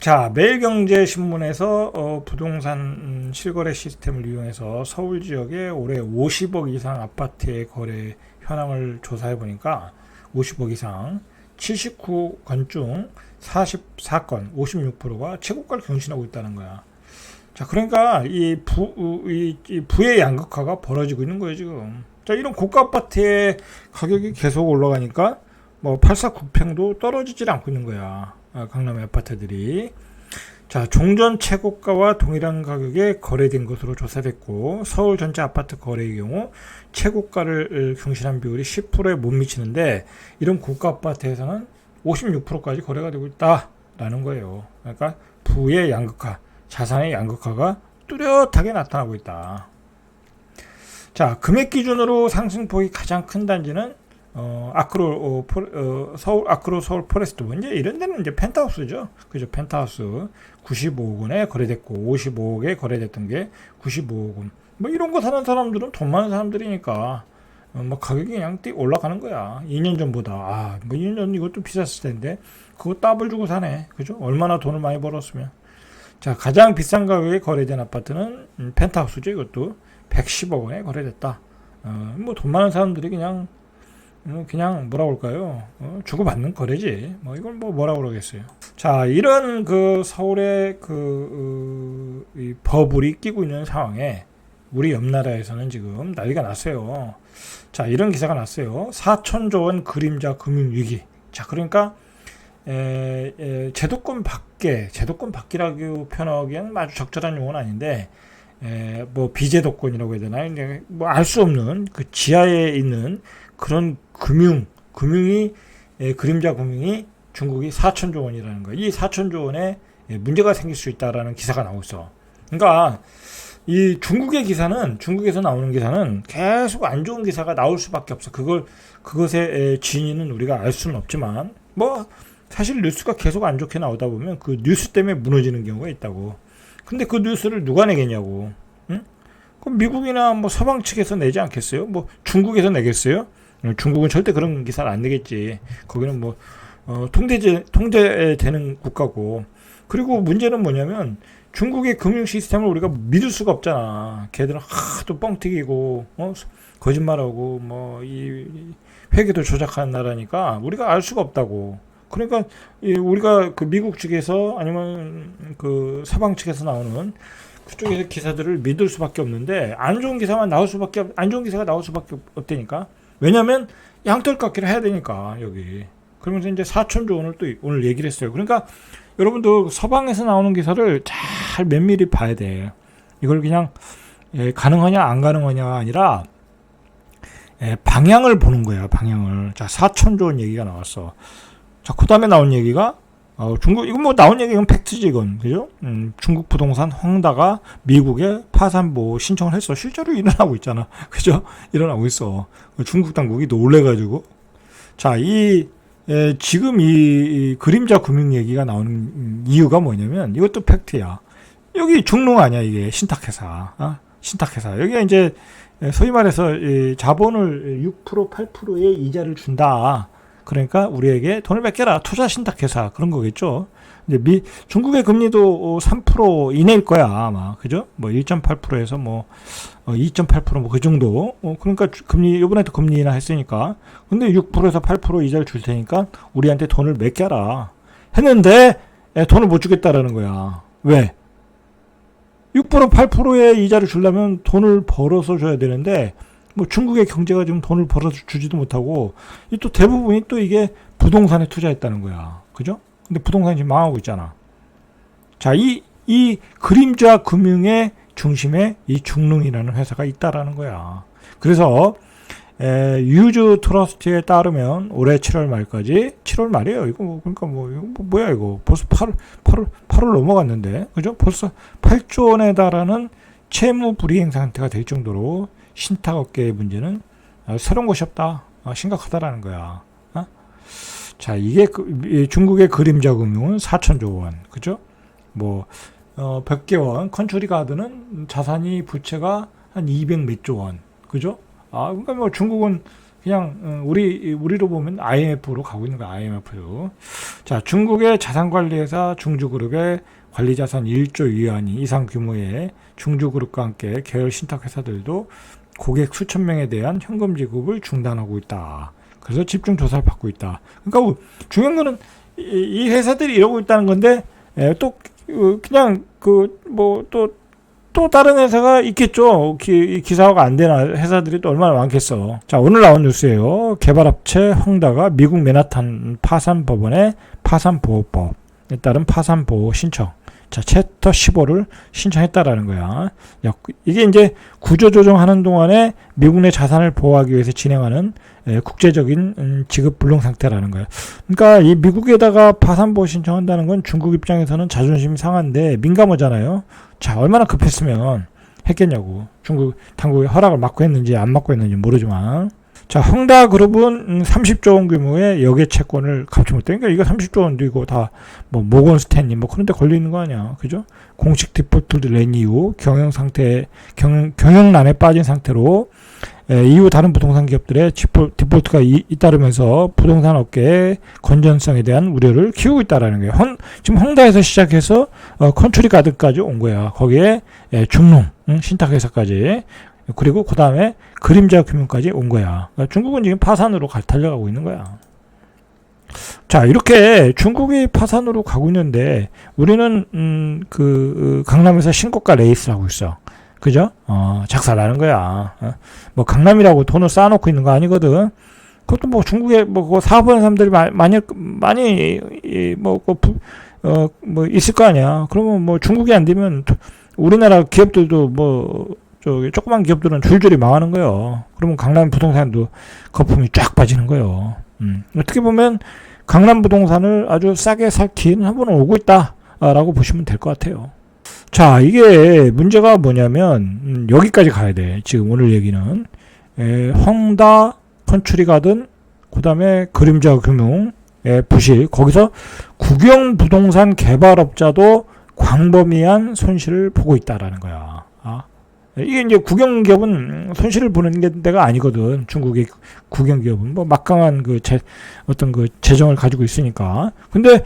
자, 매일경제신문에서 부동산 실거래 시스템을 이용해서 서울 지역에 올해 50억 이상 아파트의 거래 현황을 조사해 보니까 50억 이상 79건 중 44건 56%가 최고가를 경신하고 있다는 거야. 자, 그러니까 이 부의 양극화가 벌어지고 있는 거예요, 지금. 자, 이런 고가 아파트의 가격이 계속 올라가니까 뭐 84, 9평도 떨어지질 않고 있는 거야. 강남의 아파트들이. 자, 종전 최고가와 동일한 가격에 거래된 것으로 조사됐고, 서울 전체 아파트 거래의 경우 최고가를 경신한 비율이 10%에 못 미치는데, 이런 고가 아파트에서는 56%까지 거래가 되고 있다라는 거예요. 그러니까 부의 양극화, 자산의 양극화가 뚜렷하게 나타나고 있다. 자, 금액 기준으로 상승폭이 가장 큰 단지는 아크로 서울 포레스트 이제 이런 데는 이제 펜트하우스죠. 그죠? 펜트하우스 95억 원에 거래됐고 55억에 거래됐던 게 95억 원. 뭐 이런 거 사는 사람들은 돈 많은 사람들이니까 뭐 가격이 그냥 띡 올라가는 거야. 2년 전보다 뭐 2년 전 이것도 비쌌을 텐데 그거 더블 주고 사네. 그죠? 얼마나 돈을 많이 벌었으면. 자, 가장 비싼 가격에 거래된 아파트는 펜트하우스죠. 이것도 110억 원에 거래됐다. 뭐 돈 많은 사람들이 그냥 뭐라 그럴까요? 주고받는 거래지. 뭐 이걸 뭐라 그러겠어요. 자, 이런 그 서울의 이 버블이 끼고 있는 상황에 우리 옆 나라에서는 지금 난리가 났어요. 자, 이런 기사가 났어요. 4천조 원 그림자 금융 위기. 자, 그러니까 제도권 밖이라고 표현하기에는 아주 적절한 용어는 아닌데 뭐 비제도권이라고 해야 되나? 뭐 알 수 없는 그 지하에 있는 그런 금융이 그림자 금융이 중국이 4천조 원이라는 거예요. 이 4천조 원에 문제가 생길 수 있다라는 기사가 나오고 있어. 그러니까 이 중국에서 나오는 기사는 계속 안 좋은 기사가 나올 수밖에 없어. 그것의 진위는 우리가 알 수는 없지만 뭐 사실 뉴스가 계속 안 좋게 나오다 보면 그 뉴스 때문에 무너지는 경우가 있다고. 근데 그 뉴스를 누가 내겠냐고. 응? 그럼 미국이나 뭐 서방 측에서 내지 않겠어요? 뭐 중국에서 내겠어요? 중국은 절대 그런 기사를 안 내겠지. 거기는 뭐 통제되는 국가고. 그리고 문제는 뭐냐면 중국의 금융 시스템을 우리가 믿을 수가 없잖아. 걔들은 하도 뻥튀기고 거짓말하고 뭐 이 회계도 조작하는 나라니까 우리가 알 수가 없다고. 그러니까 우리가 그 미국 측에서 아니면 그 서방 측에서 나오는 그쪽에서 기사들을 믿을 수밖에 없는데 안 좋은 기사가 나올 수밖에 없다니까. 왜냐하면 양털깎기를 해야 되니까 여기. 그러면서 이제 4천조 원을 또 오늘 얘기를 했어요. 그러니까 여러분도 서방에서 나오는 기사를 잘 면밀히 봐야 돼. 이걸 그냥 가능하냐 안 가능하냐가 아니라 방향을 보는 거야. 방향을. 자, 4천조 원 얘기가 나왔어. 자, 그 다음에 나온 얘기가 이건 뭐 나온 얘기는 팩트지 이건. 그죠? 중국 부동산 황다가 미국에 파산보호 신청을 했어. 실제로 일어나고 있잖아. 그죠? 일어나고 있어. 중국 당국이 놀래가지고. 자, 지금 이 그림자 금융 얘기가 나오는 이유가 뭐냐면 이것도 팩트야. 여기 중농 아니야, 이게. 신탁회사. 신탁회사. 여기가 이제 소위 말해서 자본을 6%, 8%의 이자를 준다. 그러니까 우리에게 돈을 맡겨라. 투자 신탁회사 그런 거겠죠. 이제 중국의 금리도 3% 이내일 거야 아마. 그죠? 뭐 1.8%에서 뭐 2.8% 뭐 그 정도. 그러니까 이번에도 금리 인하 했으니까. 근데 6%에서 8% 이자를 줄 테니까 우리한테 돈을 맡겨라. 했는데 돈을 못 주겠다라는 거야. 왜? 6% 8%의 이자를 주려면 돈을 벌어서 줘야 되는데 뭐 중국의 경제가 지금 돈을 벌어서 주지도 못하고 또 대부분이 또 이게 부동산에 투자했다는 거야. 그죠? 근데 부동산이 지금 망하고 있잖아. 자, 이 그림자 금융의 중심에 이 중릉이라는 회사가 있다라는 거야. 그래서 유즈 트러스트에 따르면 올해 7월 말까지 7월 말이에요. 이거 그러니까 이거 뭐야 이거 벌써 8월 넘어갔는데 그죠? 벌써 8조 원에 달하는 채무 불이행 상태가 될 정도로 신탁업계의 문제는 새로운 것이 없다. 심각하다라는 거야. 자, 이게 중국의 그림자 금융은 4천조 원. 그죠? 뭐 100개 원. 컨트리 가드는 자산이 부채가 한 200 몇 조 원. 그죠? 그러니까 뭐 중국은 그냥 우리로 보면 IMF로 가고 있는 거야. IMF로. 자, 중국의 자산관리회사 중주그룹의 관리자산 1조 위안이 이상 규모의 중주그룹과 함께 계열 신탁회사들도 고객 수천 명에 대한 현금 지급을 중단하고 있다. 그래서 집중 조사를 받고 있다. 그러니까 중요한 거는 이 회사들이 이러고 있다는 건데, 또 그냥 또 다른 회사가 있겠죠. 기사화가 안 되는 회사들이 또 얼마나 많겠어. 자, 오늘 나온 뉴스예요. 개발업체 헝다가 미국 맨하탄 파산법원의 파산보호법에 따른 파산보호 신청. 자, 챕터 15를 신청했다라는 거야. 이게 이제 구조조정하는 동안에 미국 내 자산을 보호하기 위해서 진행하는 국제적인 지급 불능 상태라는 거야. 그러니까 이 미국에다가 파산보호 신청한다는 건 중국 입장에서는 자존심이 상한데 민감하잖아요. 자, 얼마나 급했으면 했겠냐고. 중국 당국의 허락을 받고 했는지 안 받고 했는지 모르지만. 자, 헝다그룹은 30조 원 규모의 역외 채권을 갚지 못해. 그러니까 이거 30조 원도 이거 다 모건 스탠리 그런 데 걸려 있는 거 아니야. 그죠? 공식 디폴트를 낸 이후 경영난에 빠진 상태로 이후 다른 부동산 기업들의 디폴트가 잇따르면서 부동산 업계의 건전성에 대한 우려를 키우고 있다라는 거예요. 지금 헝다에서 시작해서 컨트리 가든까지 온 거야. 거기에 중농 신탁회사까지. 그리고 그 다음에 그림자 금융까지 온 거야. 그러니까 중국은 지금 파산으로 달려가고 있는 거야. 자, 이렇게 중국이 파산으로 가고 있는데 우리는 강남에서 신고가 레이스를 하고 있어. 그죠? 작살나는 거야. 강남이라고 돈을 쌓아놓고 있는 거 아니거든. 그것도 중국에 사업하는 사람들이 많이 있을 거 아니야. 그러면 중국이 안 되면 우리나라 기업들도 조그만 기업들은 줄줄이 망하는 거예요. 그러면 강남 부동산도 거품이 쫙 빠지는 거예요. 어떻게 보면 강남 부동산을 아주 싸게 살 기회는 한 번은 오고 있다라고 보시면 될 것 같아요. 자, 이게 문제가 뭐냐면 여기까지 가야 돼. 지금 오늘 얘기는 헝다, 컨트리 가든, 그 다음에 그림자 금융의 부실, 거기서 국영 부동산 개발업자도 광범위한 손실을 보고 있다라는 거야. 이게 이제 국영기업은 손실을 보는 데가 아니거든. 중국의 국영기업은 막강한 재정을 가지고 있으니까. 근데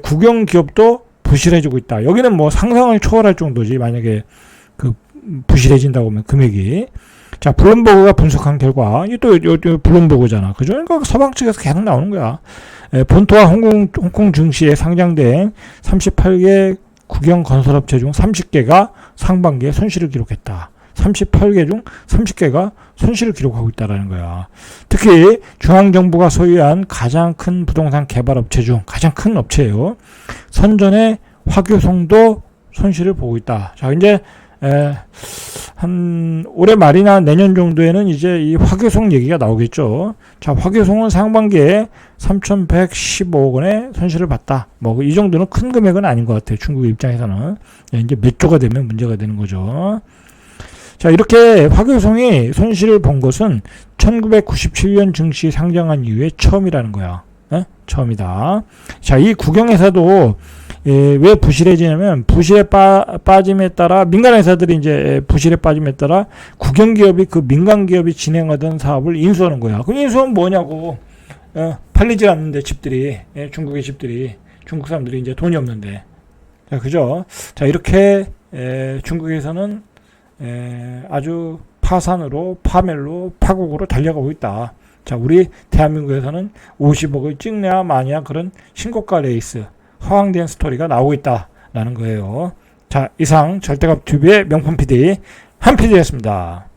국영기업도 부실해지고 있다. 여기는 상상을 초월할 정도지. 만약에 부실해진다고 하면 금액이. 자, 블룸버그가 분석한 결과, 이게 또 블룸버그잖아. 그죠? 그러니까 서방 측에서 계속 나오는 거야. 본토와 홍콩 증시에 상장된 38개 국영 건설업체 중 30개가 상반기에 손실을 기록했다. 38개 중 30개가 손실을 기록하고 있다는 거야. 특히 중앙정부가 소유한 가장 큰 부동산 개발업체 중 가장 큰 업체예요. 선전의 화교송도 손실을 보고 있다. 자, 이제 한 올해 말이나 내년 정도에는 이제 이 화교송 얘기가 나오겠죠. 자, 화교송은 상반기에 3,115억 원의 손실을 봤다. 이 정도는 큰 금액은 아닌 것 같아요. 중국 입장에서는. 이제 몇 조가 되면 문제가 되는 거죠. 자, 이렇게 화교송이 손실을 본 것은 1997년 증시 상장한 이후에 처음이라는 거야. 처음이다. 자, 이 국영회사도 왜 부실해지냐면 부실에 빠짐에 따라 민간 회사들이 이제 부실에 빠짐에 따라 국영기업이 민간 기업이 진행하던 사업을 인수하는 거야. 그 인수는 뭐냐고. 팔리질 않는데 집들이, 중국의 집들이, 중국 사람들이 이제 돈이 없는데. 자, 그죠? 자, 이렇게 중국에서는 아주 파산으로 파멸로 파국으로 달려가고 있다. 자, 우리 대한민국에서는 50억을 찍냐 마냐 그런 신고가 레이스, 허황된 스토리가 나오고 있다라는 거예요. 자, 이상 절대값 TV의 명품 PD 한 PD였습니다.